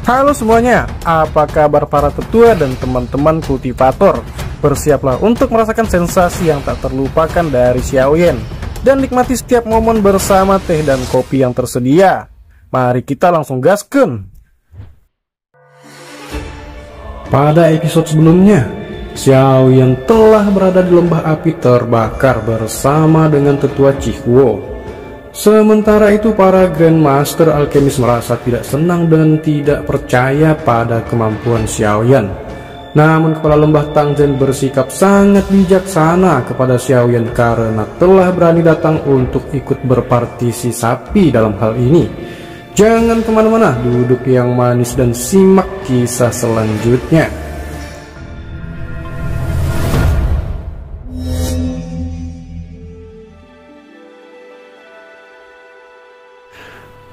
Halo semuanya, apa kabar para tetua dan teman-teman kultivator? Bersiaplah untuk merasakan sensasi yang tak terlupakan dari Xiaoyan dan nikmati setiap momen bersama teh dan kopi yang tersedia. Mari kita langsung gaskeun. Pada episode sebelumnya, Xiaoyan telah berada di lembah api terbakar bersama dengan tetua Chihuo. Sementara itu para Grandmaster Alkemis merasa tidak senang dan tidak percaya pada kemampuan Xiaoyan. Namun kepala lembah Tangzhen bersikap sangat bijaksana kepada Xiaoyan karena telah berani datang untuk ikut berpartisipasi dalam hal ini. Jangan kemana-mana, duduk yang manis dan simak kisah selanjutnya.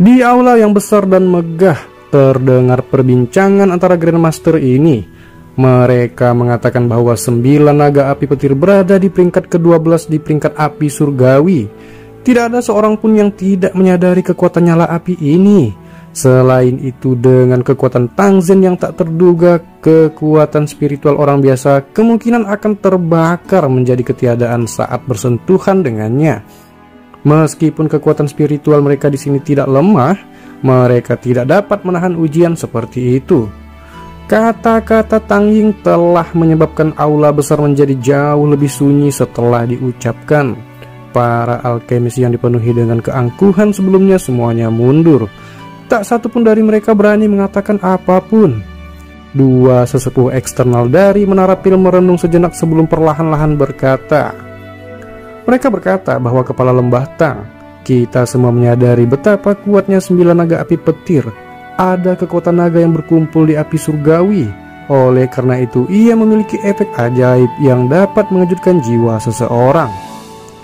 Di aula yang besar dan megah, terdengar perbincangan antara Grandmaster ini. Mereka mengatakan bahwa 9 naga api petir berada di peringkat ke-12 di peringkat api surgawi. Tidak ada seorang pun yang tidak menyadari kekuatan nyala api ini. Selain itu, dengan kekuatan Tangzhen yang tak terduga, kekuatan spiritual orang biasa kemungkinan akan terbakar menjadi ketiadaan saat bersentuhan dengannya. Meskipun kekuatan spiritual mereka di sini tidak lemah, mereka tidak dapat menahan ujian seperti itu. Kata-kata Tang Ying telah menyebabkan aula besar menjadi jauh lebih sunyi setelah diucapkan. Para alkemis yang dipenuhi dengan keangkuhan sebelumnya semuanya mundur. Tak satu pun dari mereka berani mengatakan apapun. Dua sesepuh eksternal dari menara pil merenung sejenak sebelum perlahan-lahan berkata. Mereka berkata bahwa kepala lembah Tang, kita semua menyadari betapa kuatnya 9 naga api petir. Ada kekuatan naga yang berkumpul di api surgawi. Oleh karena itu, ia memiliki efek ajaib yang dapat mengejutkan jiwa seseorang.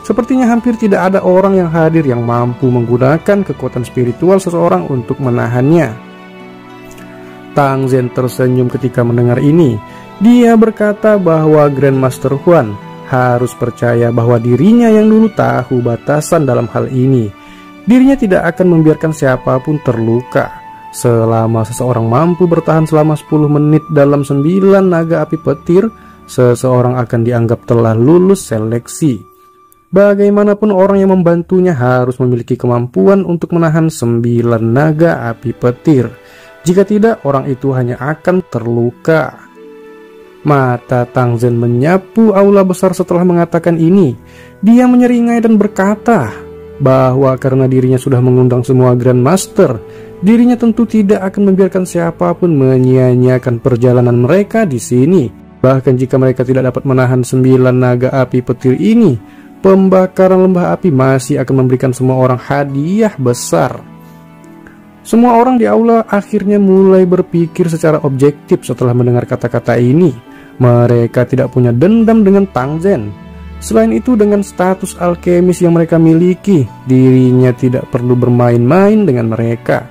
Sepertinya hampir tidak ada orang yang hadir yang mampu menggunakan kekuatan spiritual seseorang untuk menahannya. Tangzhen tersenyum ketika mendengar ini. Dia berkata bahwa Grandmaster Huan harus percaya bahwa dirinya yang dulu tahu batasan dalam hal ini. Dirinya tidak akan membiarkan siapapun terluka. Selama seseorang mampu bertahan selama 10 menit dalam 9 naga api petir, seseorang akan dianggap telah lulus seleksi. Bagaimanapun orang yang membantunya harus memiliki kemampuan untuk menahan 9 naga api petir. Jika tidak, orang itu hanya akan terluka. Mata Tangzhen menyapu aula besar setelah mengatakan ini. Dia menyeringai dan berkata bahwa karena dirinya sudah mengundang semua Grandmaster, dirinya tentu tidak akan membiarkan siapapun menyia-nyiakan perjalanan mereka di sini. Bahkan jika mereka tidak dapat menahan 9 naga api petir ini, pembakaran lembah api masih akan memberikan semua orang hadiah besar. Semua orang di aula akhirnya mulai berpikir secara objektif setelah mendengar kata-kata ini. Mereka tidak punya dendam dengan Tangzhen. Selain itu, dengan status alkemis yang mereka miliki, dirinya tidak perlu bermain-main dengan mereka.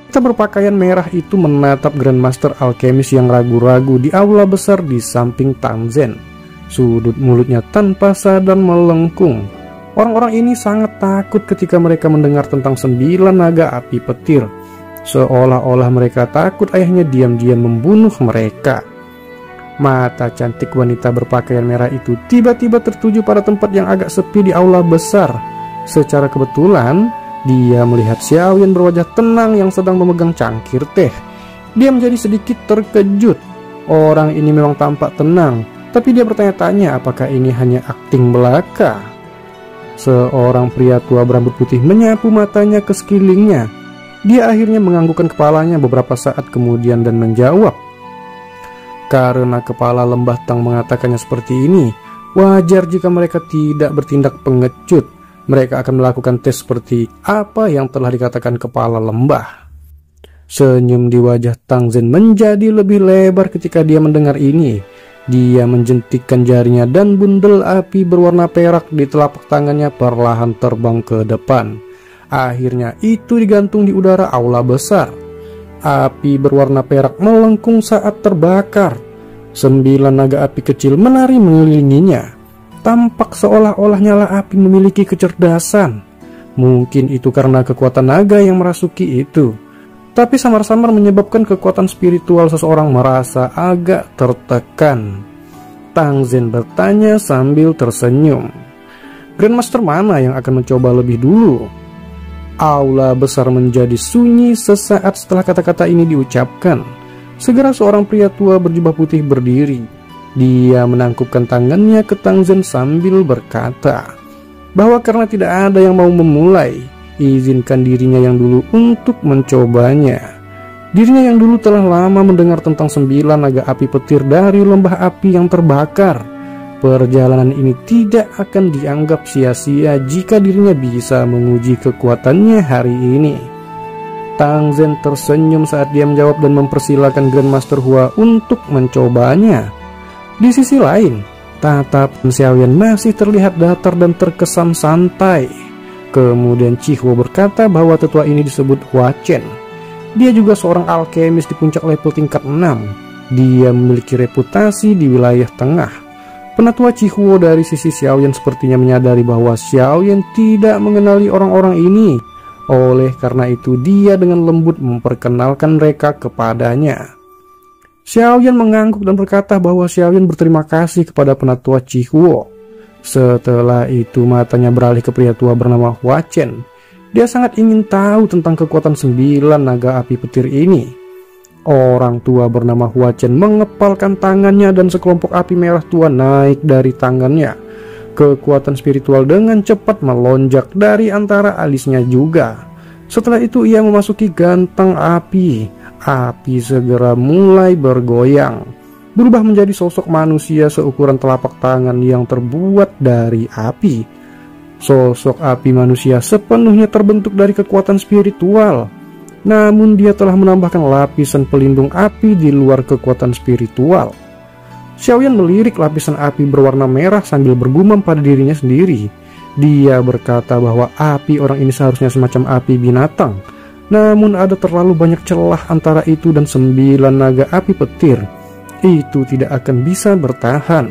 Kita berpakaian merah itu menatap Grandmaster alkemis yang ragu-ragu di aula besar di samping Tangzhen. Sudut mulutnya tanpa sadar melengkung. Orang-orang ini sangat takut ketika mereka mendengar tentang 9 naga api petir. Seolah-olah mereka takut ayahnya diam-diam membunuh mereka. Mata cantik wanita berpakaian merah itu tiba-tiba tertuju pada tempat yang agak sepi di aula besar. Secara kebetulan, dia melihat Xiaoyan berwajah tenang yang sedang memegang cangkir teh. Dia menjadi sedikit terkejut. Orang ini memang tampak tenang, tapi dia bertanya-tanya apakah ini hanya akting belaka. Seorang pria tua berambut putih menyapu matanya ke sekelilingnya. Dia akhirnya menganggukkan kepalanya beberapa saat kemudian dan menjawab. Karena kepala lembah Tang mengatakannya seperti ini, wajar jika mereka tidak bertindak pengecut. Mereka akan melakukan tes seperti apa yang telah dikatakan kepala lembah. Senyum di wajah Tangzhen menjadi lebih lebar ketika dia mendengar ini. Dia menjentikkan jarinya dan bundel api berwarna perak di telapak tangannya perlahan terbang ke depan. Akhirnya itu digantung di udara aula besar. Api berwarna perak melengkung saat terbakar. 9 naga api kecil menari mengelilinginya. Tampak seolah-olah nyala api memiliki kecerdasan. Mungkin itu karena kekuatan naga yang merasuki itu. tapi samar-samar menyebabkan kekuatan spiritual seseorang merasa agak tertekan. Tang Zhen bertanya sambil tersenyum. Grandmaster mana yang akan mencoba lebih dulu? Aula besar menjadi sunyi sesaat setelah kata-kata ini diucapkan. Segera seorang pria tua berjubah putih berdiri. Dia menangkupkan tangannya ke Tang Zhen sambil berkata bahwa karena tidak ada yang mau memulai, izinkan dirinya yang dulu untuk mencobanya. Dirinya yang dulu telah lama mendengar tentang 9 naga api petir dari lembah api yang terbakar. Perjalanan ini tidak akan dianggap sia-sia jika dirinya bisa menguji kekuatannya hari ini. Tang Zhen tersenyum saat dia menjawab dan mempersilahkan Grandmaster Hua untuk mencobanya. Di sisi lain, tatapan Xiaoyan masih terlihat datar dan terkesan santai. Kemudian Chihuo berkata bahwa tetua ini disebut Hua Chen. Dia juga seorang alkemis di puncak level tingkat 6. Dia memiliki reputasi di wilayah tengah. Penatua Chihuo dari sisi Xiaoyan sepertinya menyadari bahwa Xiaoyan tidak mengenali orang-orang ini. Oleh karena itu dia dengan lembut memperkenalkan mereka kepadanya. Xiaoyan mengangguk dan berkata bahwa Xiaoyan berterima kasih kepada penatua Chihuo. Setelah itu matanya beralih ke pria tua bernama Hua Chen. Dia sangat ingin tahu tentang kekuatan 9 naga api petir ini. Orang tua bernama Hua Chen mengepalkan tangannya dan sekelompok api merah tua naik dari tangannya. Kekuatan spiritual dengan cepat melonjak dari antara alisnya juga. Setelah itu ia memasuki gantang api. Api segera mulai bergoyang, berubah menjadi sosok manusia seukuran telapak tangan yang terbuat dari api. Sosok api manusia sepenuhnya terbentuk dari kekuatan spiritual. Namun dia telah menambahkan lapisan pelindung api di luar kekuatan spiritual. Xiaoyan melirik lapisan api berwarna merah sambil bergumam pada dirinya sendiri. Dia berkata bahwa api orang ini seharusnya semacam api binatang. Namun ada terlalu banyak celah antara itu dan 9 naga api petir. Itu tidak akan bisa bertahan.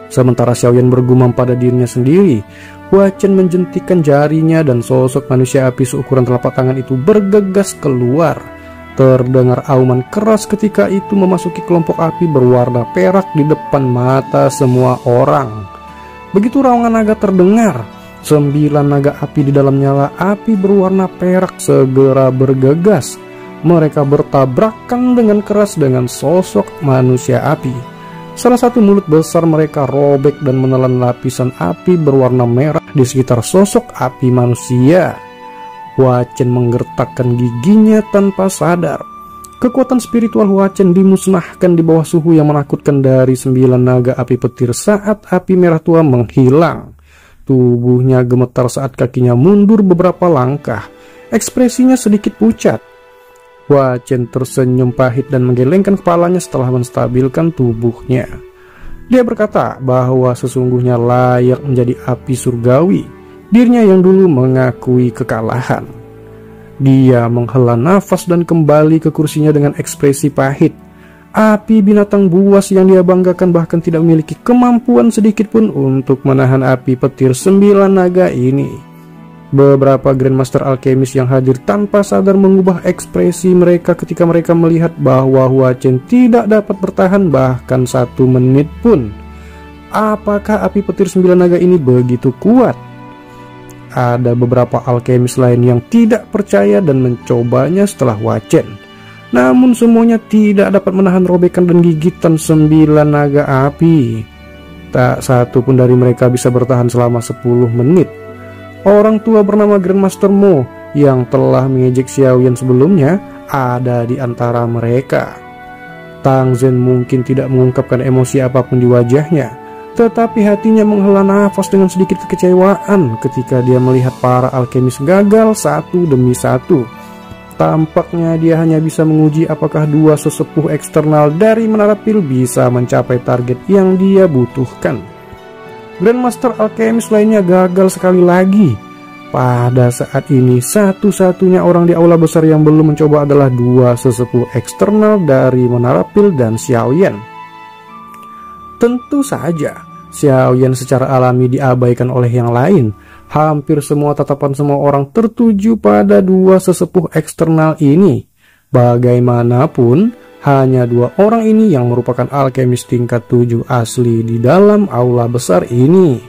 Sementara Xiaoyan bergumam pada dirinya sendiri, Hua Chen menjentikkan jarinya dan sosok manusia api seukuran telapak tangan itu bergegas keluar. Terdengar auman keras ketika itu memasuki kelompok api berwarna perak di depan mata semua orang. Begitu raungan naga terdengar, 9 naga api di dalam nyala api berwarna perak segera bergegas. Mereka bertabrakan dengan keras dengan sosok manusia api. Salah satu mulut besar mereka robek dan menelan lapisan api berwarna merah di sekitar sosok api manusia. Hua Chen menggertakkan giginya tanpa sadar. Kekuatan spiritual Hua Chen dimusnahkan di bawah suhu yang menakutkan dari 9 naga api petir saat api merah tua menghilang. Tubuhnya gemetar saat kakinya mundur beberapa langkah. Ekspresinya sedikit pucat. Hua Chen tersenyum pahit dan menggelengkan kepalanya setelah menstabilkan tubuhnya. Dia berkata bahwa sesungguhnya layak menjadi api surgawi. Dirinya yang dulu mengakui kekalahan. Dia menghela nafas dan kembali ke kursinya dengan ekspresi pahit. Api binatang buas yang dia banggakan bahkan tidak memiliki kemampuan sedikitpun untuk menahan api petir 9 naga ini. Beberapa Grandmaster Alkemis yang hadir tanpa sadar mengubah ekspresi mereka ketika mereka melihat bahwa Hua Chen tidak dapat bertahan bahkan 1 menit pun. Apakah api petir 9 naga ini begitu kuat? Ada beberapa alkemis lain yang tidak percaya dan mencobanya setelah Hua Chen. Namun semuanya tidak dapat menahan robekan dan gigitan 9 naga api. Tak satu pun dari mereka bisa bertahan selama 10 menit. Orang tua bernama Grandmaster Mo yang telah mengejek Xiaoyan sebelumnya ada di antara mereka. Tang Zhen mungkin tidak mengungkapkan emosi apapun di wajahnya, tetapi hatinya menghela nafas dengan sedikit kekecewaan ketika dia melihat para alkemis gagal satu demi satu. Tampaknya dia hanya bisa menguji apakah 2 sesepuh eksternal dari Menara Pil bisa mencapai target yang dia butuhkan. Grandmaster Alkemis lainnya gagal sekali lagi. Pada saat ini satu-satunya orang di aula besar yang belum mencoba adalah 2 sesepuh eksternal dari Menara Pil dan Xiaoyan. Tentu saja Xiaoyan secara alami diabaikan oleh yang lain. Hampir semua tatapan semua orang tertuju pada dua sesepuh eksternal ini. Bagaimanapun, hanya dua orang ini yang merupakan alkemis tingkat 7 asli di dalam aula besar ini.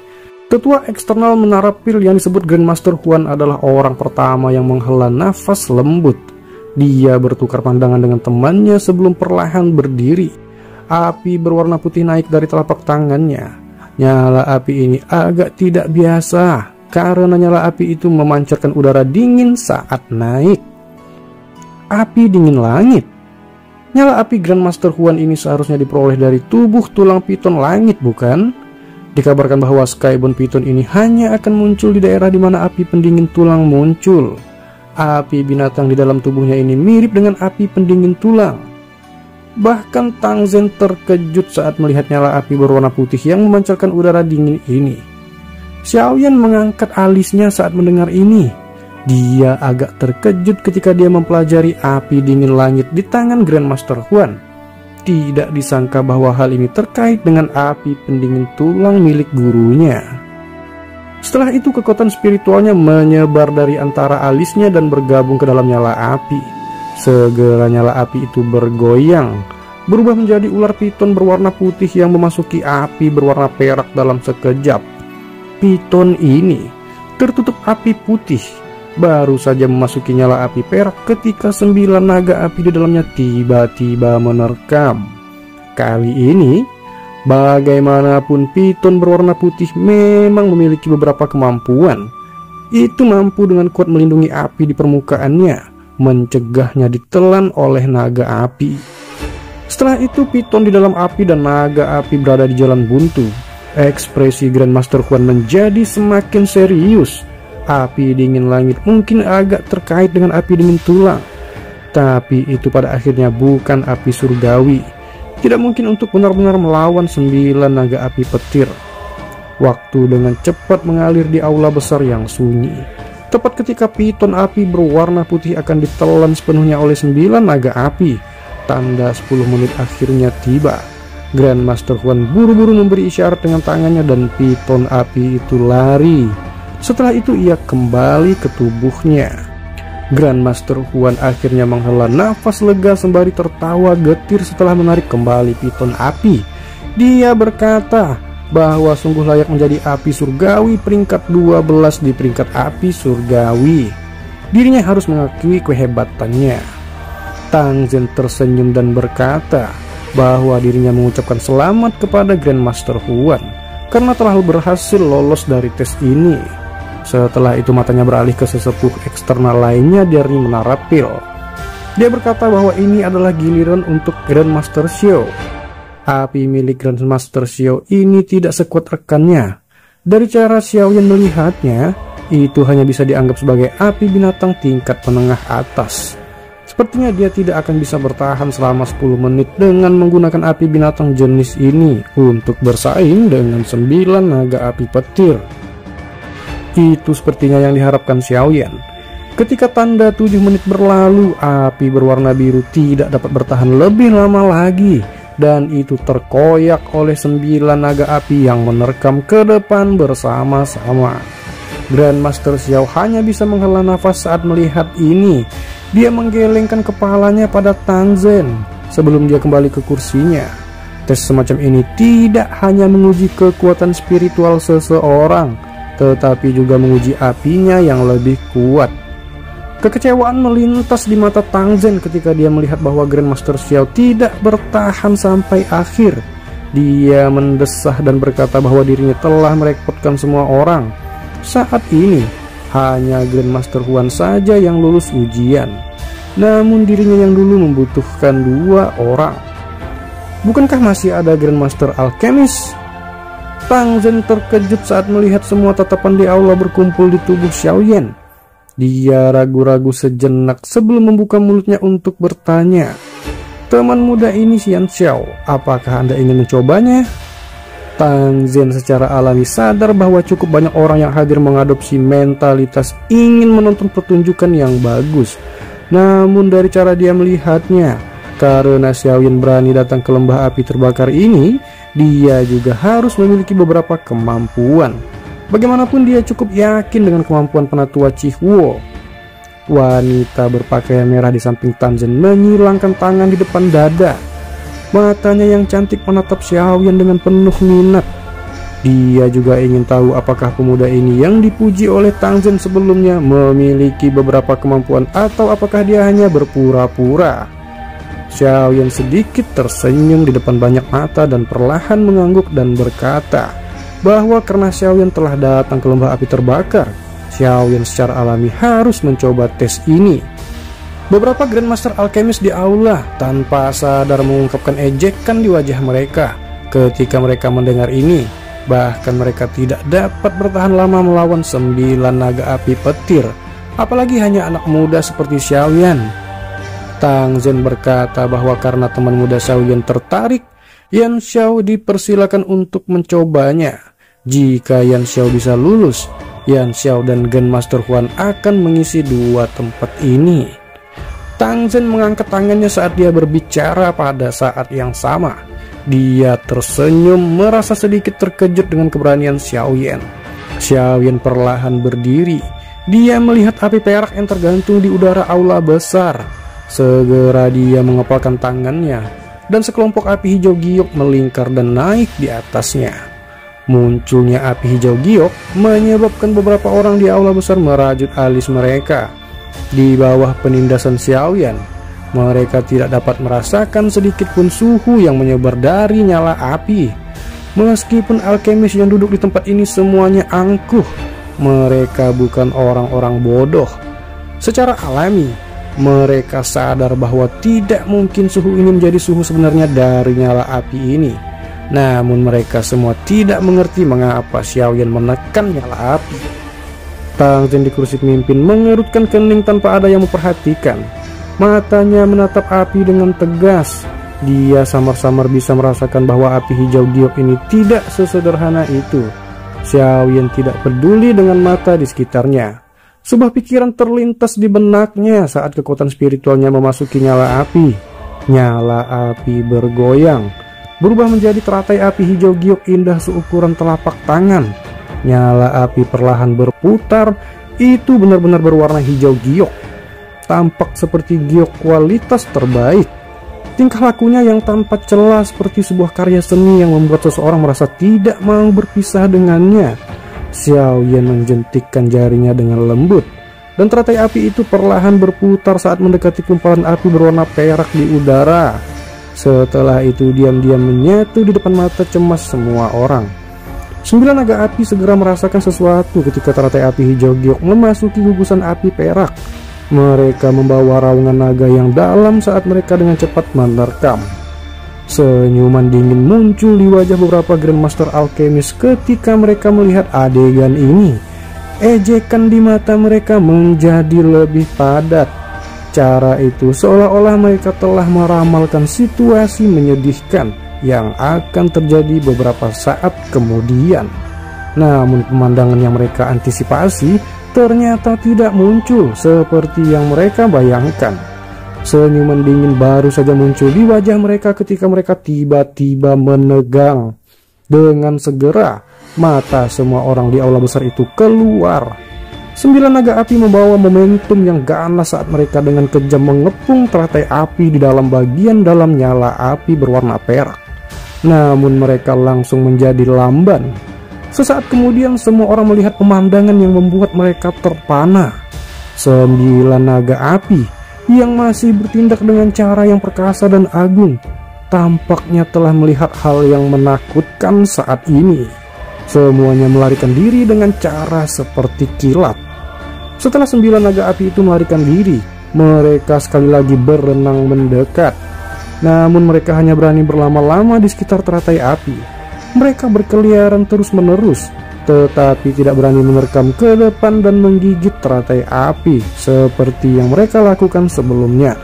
Ketua eksternal Menara Pil yang disebut Grandmaster Huan adalah orang pertama yang menghela nafas lembut. Dia bertukar pandangan dengan temannya sebelum perlahan berdiri. Api berwarna putih naik dari telapak tangannya. Nyala api ini agak tidak biasa, karena nyala api itu memancarkan udara dingin saat naik. Api dingin langit. Nyala api Grandmaster Huan ini seharusnya diperoleh dari tubuh tulang piton langit, bukan? Dikabarkan bahwa Skybound Piton ini hanya akan muncul di daerah di mana api pendingin tulang muncul. Api binatang di dalam tubuhnya ini mirip dengan api pendingin tulang. Bahkan Tang Zhen terkejut saat melihat nyala api berwarna putih yang memancarkan udara dingin ini. Xiaoyan mengangkat alisnya saat mendengar ini. Dia agak terkejut ketika dia mempelajari api dingin langit di tangan Grandmaster Huan. Tidak disangka bahwa hal ini terkait dengan api pendingin tulang milik gurunya. Setelah itu kekuatan spiritualnya menyebar dari antara alisnya dan bergabung ke dalam nyala api. Segera nyala api itu bergoyang, berubah menjadi ular piton berwarna putih yang memasuki api berwarna perak dalam sekejap. Piton ini tertutup api putih, baru saja memasuki nyala api perak ketika 9 naga api di dalamnya tiba-tiba menerkam. Kali ini, bagaimanapun piton berwarna putih memang memiliki beberapa kemampuan. Itu mampu dengan kuat melindungi api di permukaannya, mencegahnya ditelan oleh naga api. Setelah itu piton di dalam api dan naga api berada di jalan buntu. Ekspresi Grandmaster Huan menjadi semakin serius. Api dingin langit mungkin agak terkait dengan api dingin tulang, tapi itu pada akhirnya bukan api surgawi. Tidak mungkin untuk benar-benar melawan 9 naga api petir. Waktu dengan cepat mengalir di aula besar yang sunyi. Tepat ketika piton api berwarna putih akan ditelan sepenuhnya oleh 9 naga api, tanda 10 menit akhirnya tiba. Grandmaster Huan buru-buru memberi isyarat dengan tangannya dan piton api itu lari. Setelah itu ia kembali ke tubuhnya. Grandmaster Huan akhirnya menghela nafas lega sembari tertawa getir setelah menarik kembali piton api. Dia berkata bahwa sungguh layak menjadi api surgawi peringkat 12 di peringkat api surgawi. Dirinya harus mengakui kehebatannya. Tang Zhen tersenyum dan berkata bahwa dirinya mengucapkan selamat kepada Grandmaster Huan karena telah berhasil lolos dari tes ini. Setelah itu matanya beralih ke sesepuh eksternal lainnya dari Menara Pil. Dia berkata bahwa ini adalah giliran untuk Grandmaster Xiao. Api milik Grandmaster Xiao ini tidak sekuat rekannya. Dari cara Xiaoyan melihatnya, itu hanya bisa dianggap sebagai api binatang tingkat menengah atas. Sepertinya dia tidak akan bisa bertahan selama 10 menit dengan menggunakan api binatang jenis ini untuk bersaing dengan 9 naga api petir. Itu sepertinya yang diharapkan Xiaoyan. Ketika tanda 7 menit berlalu, api berwarna biru tidak dapat bertahan lebih lama lagi, dan itu terkoyak oleh 9 naga api yang menerkam ke depan bersama-sama. Grandmaster Xiao hanya bisa menghela nafas saat melihat ini. Dia menggelengkan kepalanya pada Tang Zhen sebelum dia kembali ke kursinya. Tes semacam ini tidak hanya menguji kekuatan spiritual seseorang, tetapi juga menguji apinya yang lebih kuat. Kekecewaan melintas di mata Tang Zhen ketika dia melihat bahwa Grandmaster Xiao tidak bertahan sampai akhir. Dia mendesah dan berkata bahwa dirinya telah merepotkan semua orang. Saat ini, hanya Grandmaster Huan saja yang lulus ujian. Namun dirinya yang dulu membutuhkan 2 orang. Bukankah masih ada Grandmaster Alchemist? Tang Zhen terkejut saat melihat semua tatapan di aula berkumpul di tubuh Xiaoyan. Dia ragu-ragu sejenak sebelum membuka mulutnya untuk bertanya. Teman muda ini Xian Xiao, apakah Anda ingin mencobanya? Tang Zhen secara alami sadar bahwa cukup banyak orang yang hadir mengadopsi mentalitas ingin menonton pertunjukan yang bagus. Namun dari cara dia melihatnya, karena Xiaoyan berani datang ke lembah api terbakar ini, dia juga harus memiliki beberapa kemampuan. Bagaimanapun dia cukup yakin dengan kemampuan penatua Chihuo. Wanita berpakaian merah di samping Tangzhen menyilangkan tangan di depan dada. Matanya yang cantik menatap Xiaoyan dengan penuh minat. Dia juga ingin tahu apakah pemuda ini yang dipuji oleh Tangzhen sebelumnya memiliki beberapa kemampuan atau apakah dia hanya berpura-pura. Xiaoyan sedikit tersenyum di depan banyak mata dan perlahan mengangguk dan berkata bahwa karena Xiaoyan telah datang ke lembah api terbakar, Xiaoyan secara alami harus mencoba tes ini. Beberapa Grandmaster Alchemist di aula tanpa sadar mengungkapkan ejekan di wajah mereka ketika mereka mendengar ini. Bahkan mereka tidak dapat bertahan lama melawan 9 naga api petir, apalagi hanya anak muda seperti Xiaoyan. Tangzhen berkata bahwa karena teman muda Xiaoyan tertarik, Yan Xiao dipersilakan untuk mencobanya. Jika Yan Xiao bisa lulus, Yan Xiao dan Grandmaster Huan akan mengisi 2 tempat ini. Tangzhen mengangkat tangannya saat dia berbicara pada saat yang sama. Dia tersenyum merasa sedikit terkejut dengan keberanian Xiaoyan. Xiaoyan perlahan berdiri. Dia melihat api perak yang tergantung di udara aula besar. Segera dia mengepalkan tangannya dan sekelompok api hijau giok melingkar dan naik di atasnya. Munculnya api hijau giok menyebabkan beberapa orang di aula besar merajut alis mereka. Di bawah penindasan Xiaoyan, mereka tidak dapat merasakan sedikit pun suhu yang menyebar dari nyala api. Meskipun alkemis yang duduk di tempat ini semuanya angkuh, mereka bukan orang-orang bodoh. Secara alami, mereka sadar bahwa tidak mungkin suhu ini menjadi suhu sebenarnya dari nyala api ini. Namun mereka semua tidak mengerti mengapa Xiaoyan menekan nyala api. Tangzhen di kursi pemimpin mengerutkan kening tanpa ada yang memperhatikan. Matanya menatap api dengan tegas. Dia samar-samar bisa merasakan bahwa api hijau giok ini tidak sesederhana itu. Xiaoyan tidak peduli dengan mata di sekitarnya. Sebuah pikiran terlintas di benaknya saat kekuatan spiritualnya memasuki nyala api. Nyala api bergoyang, berubah menjadi teratai api hijau giok indah seukuran telapak tangan. Nyala api perlahan berputar, itu benar-benar berwarna hijau giok. Tampak seperti giok kualitas terbaik. Tingkah lakunya yang tanpa celah seperti sebuah karya seni yang membuat seseorang merasa tidak mau berpisah dengannya. Xiaoyan menjentikkan jarinya dengan lembut, dan teratai api itu perlahan berputar saat mendekati kumparan api berwarna perak di udara. Setelah itu diam-diam menyatu di depan mata cemas semua orang. 9 naga api segera merasakan sesuatu ketika teratai api hijau giok memasuki gugusan api perak. Mereka membawa raungan naga yang dalam saat mereka dengan cepat menerkam. Senyuman dingin muncul di wajah beberapa Grandmaster Alchemist ketika mereka melihat adegan ini. Ejekan di mata mereka menjadi lebih padat. Cara itu seolah-olah mereka telah meramalkan situasi menyedihkan yang akan terjadi beberapa saat kemudian. Namun pemandangan yang mereka antisipasi ternyata tidak muncul seperti yang mereka bayangkan. Senyuman dingin baru saja muncul di wajah mereka ketika mereka tiba-tiba menegang. Dengan segera, mata semua orang di aula besar itu keluar. 9 naga api membawa momentum yang ganas saat mereka dengan kejam mengepung teratai api di dalam bagian dalam nyala api berwarna perak. Namun mereka langsung menjadi lamban. Sesaat kemudian semua orang melihat pemandangan yang membuat mereka terpana. 9 naga api yang masih bertindak dengan cara yang perkasa dan agung tampaknya telah melihat hal yang menakutkan saat ini. Semuanya melarikan diri dengan cara seperti kilat. Setelah 9 naga api itu melarikan diri, mereka sekali lagi berenang mendekat. Namun mereka hanya berani berlama-lama di sekitar teratai api. Mereka berkeliaran terus-menerus, tetapi tidak berani menerkam ke depan dan menggigit teratai api seperti yang mereka lakukan sebelumnya.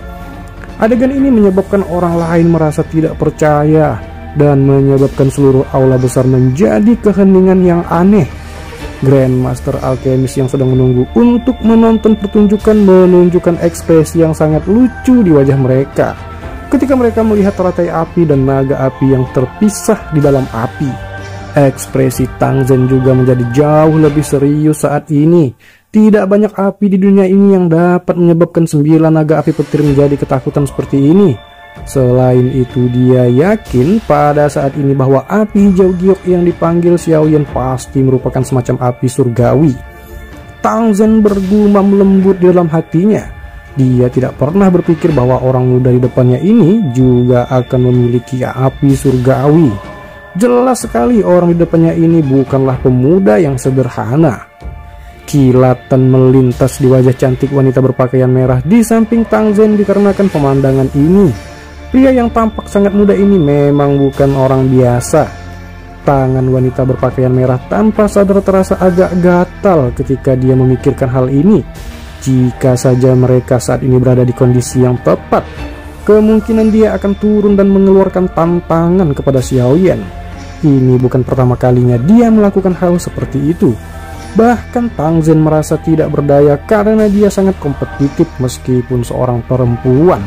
Adegan ini menyebabkan orang lain merasa tidak percaya dan menyebabkan seluruh aula besar menjadi keheningan yang aneh. Grandmaster Alchemist yang sedang menunggu untuk menonton pertunjukan menunjukkan ekspresi yang sangat lucu di wajah mereka ketika mereka melihat teratai api dan naga api yang terpisah di dalam api. Ekspresi Tang Zhen juga menjadi jauh lebih serius saat ini. Tidak banyak api di dunia ini yang dapat menyebabkan 9 naga api petir menjadi ketakutan seperti ini. Selain itu, dia yakin pada saat ini bahwa api hijau giok yang dipanggil Xiaoyan pasti merupakan semacam api surgawi. Tang Zhen bergumam lembut di dalam hatinya. Dia tidak pernah berpikir bahwa orang muda di depannya ini juga akan memiliki api surgawi. Jelas sekali orang di depannya ini bukanlah pemuda yang sederhana. Kilatan melintas di wajah cantik wanita berpakaian merah di samping Tang Zhen dikarenakan pemandangan ini. Pria yang tampak sangat muda ini memang bukan orang biasa. Tangan wanita berpakaian merah tanpa sadar terasa agak gatal ketika dia memikirkan hal ini. Jika saja mereka saat ini berada di kondisi yang tepat, kemungkinan dia akan turun dan mengeluarkan tantangan kepada Xiaoyan. Ini bukan pertama kalinya dia melakukan hal seperti itu. Bahkan Tang Zhen merasa tidak berdaya karena dia sangat kompetitif meskipun seorang perempuan.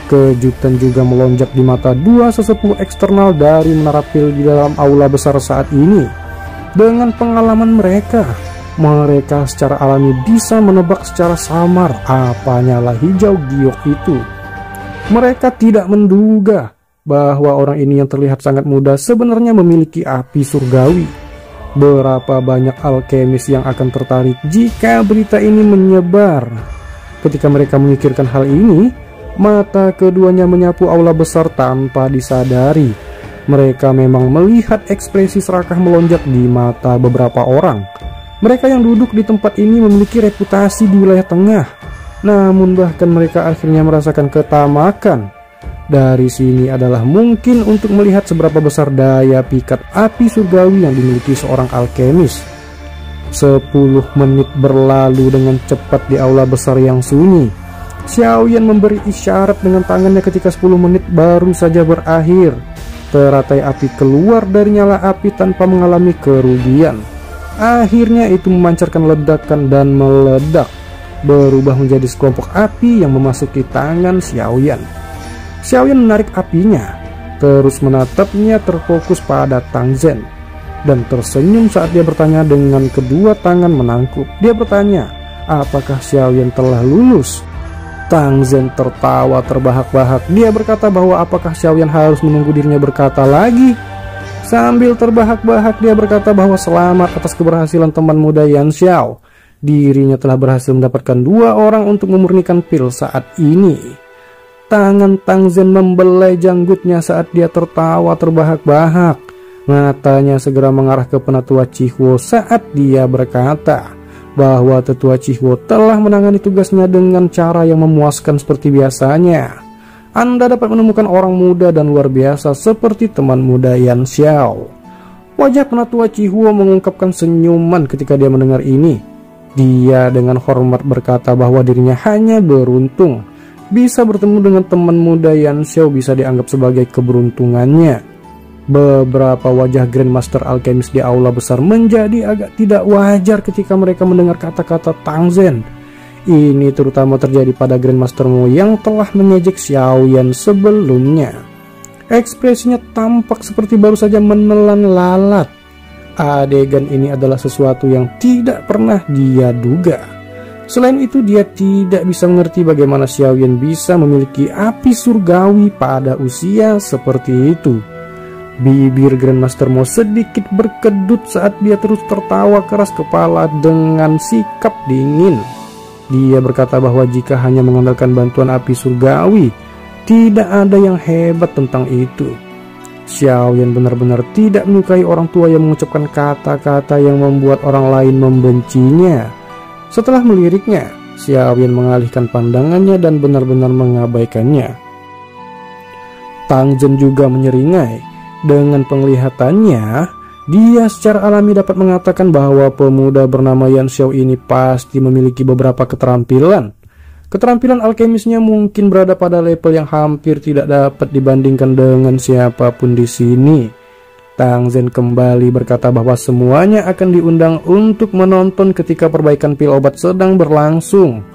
Kejutan juga melonjak di mata dua sesepuh eksternal dari menara pil di dalam aula besar saat ini. Dengan pengalaman mereka secara alami bisa menebak secara samar apa nyala hijau giok itu. Mereka tidak menduga bahwa orang ini yang terlihat sangat muda sebenarnya memiliki api surgawi. Berapa banyak alkemis yang akan tertarik jika berita ini menyebar. Ketika mereka memikirkan hal ini, mata keduanya menyapu aula besar tanpa disadari. Mereka memang melihat ekspresi serakah melonjak di mata beberapa orang. Mereka yang duduk di tempat ini memiliki reputasi di wilayah tengah. Namun bahkan mereka akhirnya merasakan ketamakan. Dari sini adalah mungkin untuk melihat seberapa besar daya pikat api surgawi yang dimiliki seorang alkemis. 10 menit berlalu dengan cepat di aula besar yang sunyi. Xiaoyan memberi isyarat dengan tangannya ketika 10 menit baru saja berakhir. Teratai api keluar dari nyala api tanpa mengalami kerugian. Akhirnya itu memancarkan ledakan dan meledak, berubah menjadi sekelompok api yang memasuki tangan Xiaoyan. Xiaoyan menarik apinya, terus menatapnya terfokus pada Tang Zhen, dan tersenyum saat dia bertanya dengan kedua tangan menangkup. Dia bertanya, apakah Xiaoyan telah lulus? Tang Zhen tertawa terbahak-bahak. Dia berkata bahwa apakah Xiaoyan harus menunggu dirinya berkata lagi. Sambil terbahak-bahak dia berkata bahwa selamat atas keberhasilan teman muda Yan Xiao. Dirinya telah berhasil mendapatkan 2 orang untuk memurnikan pil saat ini. Tangan Tang Zhen membelai janggutnya saat dia tertawa terbahak-bahak. Matanya segera mengarah ke penatua Chihuo saat dia berkata bahwa tetua Chihuo telah menangani tugasnya dengan cara yang memuaskan seperti biasanya. Anda dapat menemukan orang muda dan luar biasa seperti teman muda Yan Xiao. Wajah penatua Chihuo mengungkapkan senyuman ketika dia mendengar ini. Dia dengan hormat berkata bahwa dirinya hanya beruntung. Bisa bertemu dengan teman muda Yan Xiao bisa dianggap sebagai keberuntungannya. Beberapa wajah Grandmaster Alchemist di aula besar menjadi agak tidak wajar ketika mereka mendengar kata-kata Tang Zhen. Ini terutama terjadi pada Grandmaster Mo yang telah mengejek Xiaoyan sebelumnya. Ekspresinya tampak seperti baru saja menelan lalat. Adegan ini adalah sesuatu yang tidak pernah dia duga. Selain itu, dia tidak bisa mengerti bagaimana Xiaoyan bisa memiliki api surgawi pada usia seperti itu. Bibir Grandmaster Mo sedikit berkedut saat dia terus tertawa keras kepala dengan sikap dingin. Dia berkata bahwa jika hanya mengandalkan bantuan api surgawi, tidak ada yang hebat tentang itu. Xiaoyan benar-benar tidak menyukai orang tua yang mengucapkan kata-kata yang membuat orang lain membencinya. Setelah meliriknya, Xiaoyan mengalihkan pandangannya dan benar-benar mengabaikannya. Tang Zhen juga menyeringai. Dengan penglihatannya, dia secara alami dapat mengatakan bahwa pemuda bernama Yan Xiao ini pasti memiliki beberapa keterampilan. Keterampilan alkemisnya mungkin berada pada level yang hampir tidak dapat dibandingkan dengan siapapun di sini. Tang Zhen kembali berkata bahwa semuanya akan diundang untuk menonton ketika perbaikan pil obat sedang berlangsung.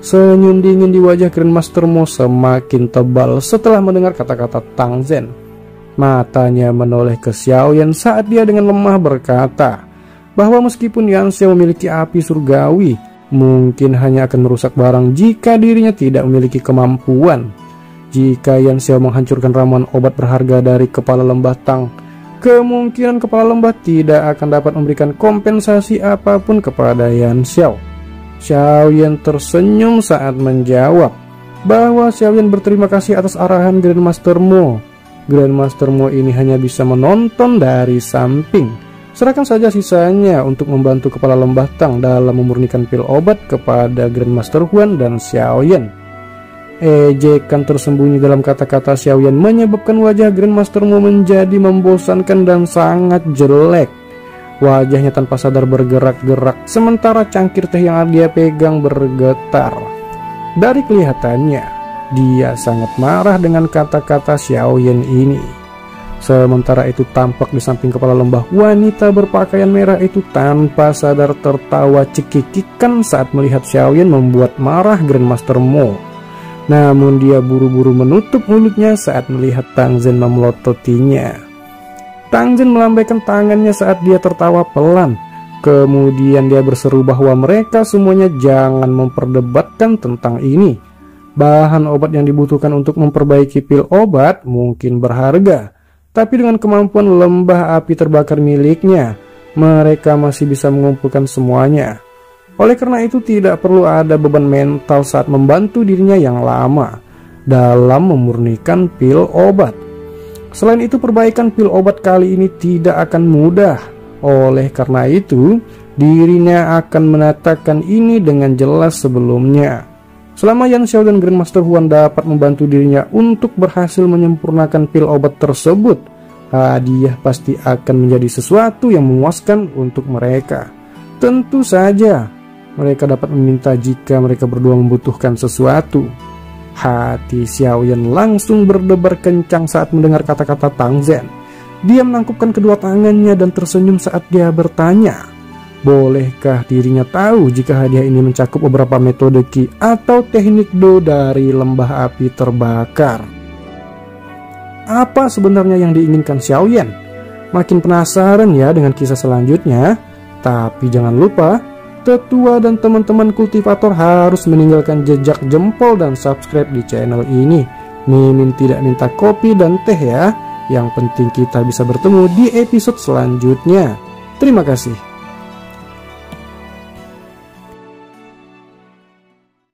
Senyum dingin di wajah Grandmaster Mo semakin tebal setelah mendengar kata-kata Tang Zhen. Matanya menoleh ke Xiaoyan saat dia dengan lemah berkata bahwa meskipun Yanxiao memiliki api surgawi, mungkin hanya akan merusak barang jika dirinya tidak memiliki kemampuan. Jika Yanxiao menghancurkan ramuan obat berharga dari kepala lembah Tang, kemungkinan kepala lembah tidak akan dapat memberikan kompensasi apapun kepada Yanxiao. Xiaoyan tersenyum saat menjawab bahwa Xiaoyan berterima kasih atas arahan Grandmaster Mo. Grandmaster Mo ini hanya bisa menonton dari samping. Serahkan saja sisanya untuk membantu kepala lembah Tang dalam memurnikan pil obat kepada Grandmaster Huan dan Xiaoyan. Ejekan tersembunyi dalam kata-kata Xiaoyan menyebabkan wajah Grandmaster Mo menjadi membosankan dan sangat jelek. Wajahnya tanpa sadar bergerak-gerak, sementara cangkir teh yang dia pegang bergetar. Dari kelihatannya, dia sangat marah dengan kata-kata Xiaoyan ini. Sementara itu tampak di samping kepala lembah wanita berpakaian merah itu tanpa sadar tertawa cekikikan saat melihat Xiaoyan membuat marah Grandmaster Mo. Namun dia buru-buru menutup mulutnya saat melihat Tang Zhen memelototinya. Tang Zhen melambaikan tangannya saat dia tertawa pelan. Kemudian dia berseru bahwa mereka semuanya jangan memperdebatkan tentang ini. Bahan obat yang dibutuhkan untuk memperbaiki pil obat mungkin berharga, tapi dengan kemampuan lembah api terbakar miliknya, mereka masih bisa mengumpulkan semuanya. Oleh karena itu tidak perlu ada beban mental saat membantu dirinya yang lama dalam memurnikan pil obat. Selain itu perbaikan pil obat kali ini tidak akan mudah. Oleh karena itu dirinya akan menatakan ini dengan jelas sebelumnya. Selama Yanxiao dan Grandmaster Huan dapat membantu dirinya untuk berhasil menyempurnakan pil obat tersebut, hadiah pasti akan menjadi sesuatu yang memuaskan untuk mereka. Tentu saja mereka dapat meminta jika mereka berdua membutuhkan sesuatu. Hati Xiaoyan langsung berdebar kencang saat mendengar kata-kata Tang Zhen. Dia menangkupkan kedua tangannya dan tersenyum saat dia bertanya, bolehkah dirinya tahu jika hadiah ini mencakup beberapa metode Qi atau teknik Do dari lembah api terbakar? Apa sebenarnya yang diinginkan Xiaoyan? Makin penasaran ya dengan kisah selanjutnya. Tapi jangan lupa, tetua dan teman-teman kultivator harus meninggalkan jejak jempol dan subscribe di channel ini. Mimin tidak minta kopi dan teh ya. Yang penting kita bisa bertemu di episode selanjutnya. Terima kasih.